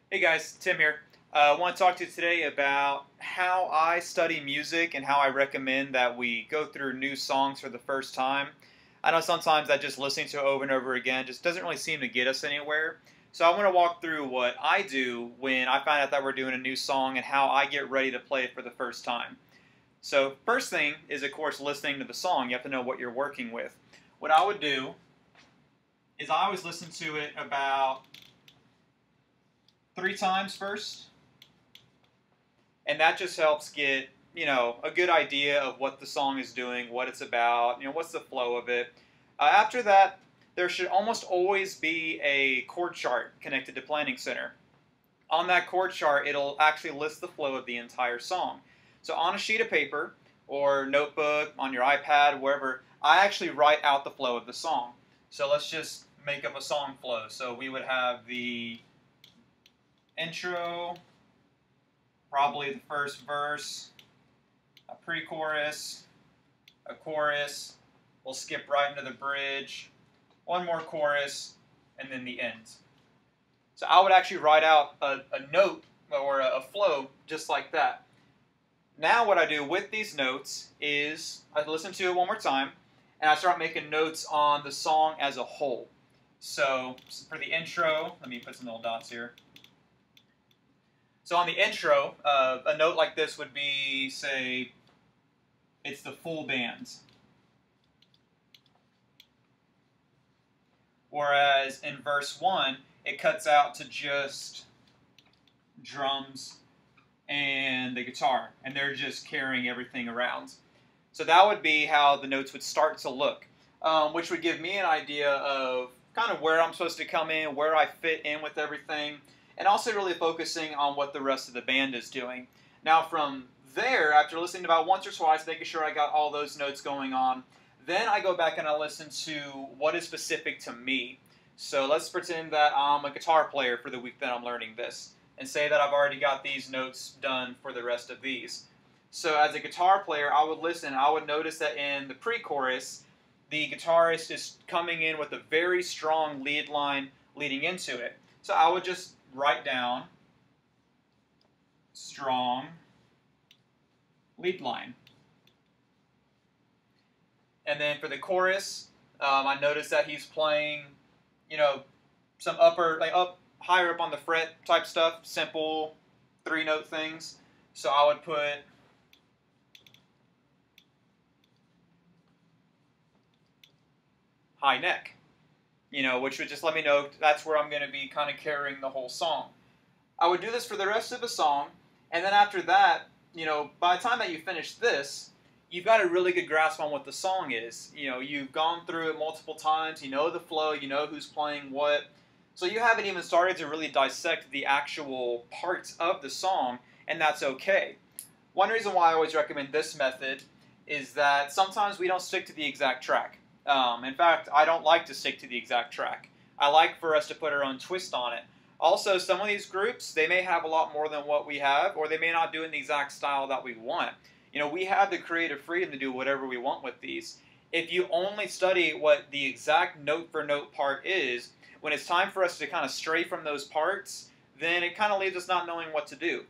Hey guys, Tim here. I want to talk to you today about how I study music and how I recommend that we go through new songs for the first time. I know sometimes that just listening to it over and over again just doesn't really seem to get us anywhere. So I want to walk through what I do when I find out that we're doing a new song and how I get ready to play it for the first time. So first thing is, of course, listening to the song. You have to know what you're working with. What I would do is I always listen to it about 3 times first, and that just helps get a good idea of what the song is doing, what it's about, what's the flow of it. After that, there should almost always be a chord chart connected to Planning Center. On that chord chart, it'll actually list the flow of the entire song. So on a sheet of paper or notebook, on your iPad, wherever, I actually write out the flow of the song. So let's just make up a song flow. So we would have the intro, probably the first verse, a pre-chorus, a chorus, we'll skip right into the bridge, one more chorus, and then the end. So I would actually write out a note or a flow just like that. Now what I do with these notes is I listen to it one more time, and I start making notes on the song as a whole. So for the intro, let me put some little dots here. So on the intro, a note like this would be, say, it's the full band. Whereas in verse 1, it cuts out to just drums and the guitar, and they're just carrying everything around. So that would be how the notes would start to look, which would give me an idea of kind of where I'm supposed to come in, where I fit in with everything, and also really focusing on what the rest of the band is doing. Now from there, after listening about once or twice, making sure I got all those notes going on, then I go back and I listen to what is specific to me. So let's pretend that I'm a guitar player for the week that I'm learning this, and say that I've already got these notes done for the rest of these. So as a guitar player, I would listen, I would notice that in the pre-chorus, the guitarist is coming in with a very strong lead line leading into it. So I would just write down strong lead line. And then for the chorus, I noticed that he's playing, some higher up on the fret type stuff, simple 3-note things. So I would put high neck, which would just let me know that's where I'm going to be kind of carrying the whole song. I would do this for the rest of the song, and then after that, by the time that you finish this, you've got a really good grasp on what the song is. You've gone through it multiple times, you know the flow, you know who's playing what, so you haven't even started to really dissect the actual parts of the song, and that's okay. One reason why I always recommend this method is that sometimes we don't stick to the exact track. In fact, I don't like to stick to the exact track. I like for us to put our own twist on it. Also, some of these groups, they may have a lot more than what we have, or they may not do it in the exact style that we want. We have the creative freedom to do whatever we want with these. If you only study what the exact note-for-note part is, when it's time for us to kind of stray from those parts, then it kind of leaves us not knowing what to do.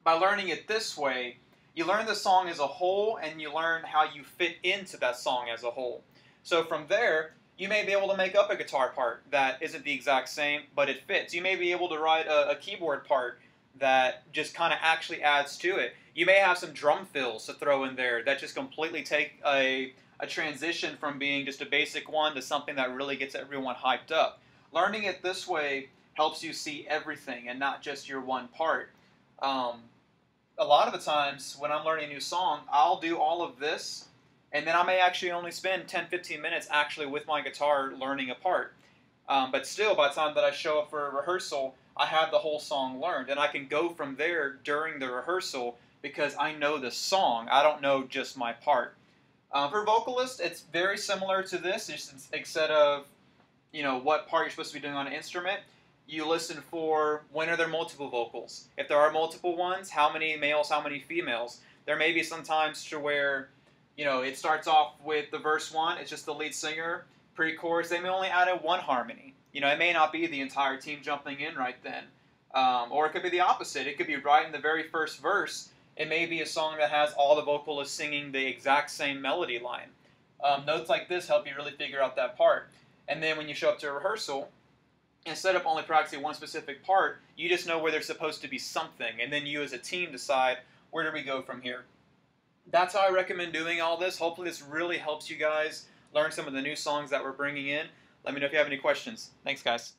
By learning it this way, you learn the song as a whole, and you learn how you fit into that song as a whole. So from there, you may be able to make up a guitar part that isn't the exact same, but it fits. You may be able to write a keyboard part that just kind of actually adds to it. You may have some drum fills to throw in there that just completely take a transition from being just a basic one to something that really gets everyone hyped up. Learning it this way helps you see everything and not just your one part. A lot of the times when I'm learning a new song, I'll do all of this, and then I may actually only spend 10-15 minutes actually with my guitar learning a part. But still, by the time that I show up for a rehearsal, I have the whole song learned, and I can go from there during the rehearsal because I know the song. I don't know just my part. For vocalists, it's very similar to this, just instead of what part you're supposed to be doing on an instrument. You listen for when are there multiple vocals. If there are multiple ones, how many males, how many females. There may be some times to where it starts off with the verse 1, it's just the lead singer. Pre-chorus, they may only add in one harmony. It may not be the entire team jumping in right then. Or it could be the opposite. It could be right in the very first verse. It may be a song that has all the vocalists singing the exact same melody line. Notes like this help you really figure out that part. And then when you show up to rehearsal, instead of only practicing one specific part, you just know where there's supposed to be something. And then you as a team decide, where do we go from here? That's how I recommend doing all this. Hopefully this really helps you guys learn some of the new songs that we're bringing in. Let me know if you have any questions. Thanks, guys.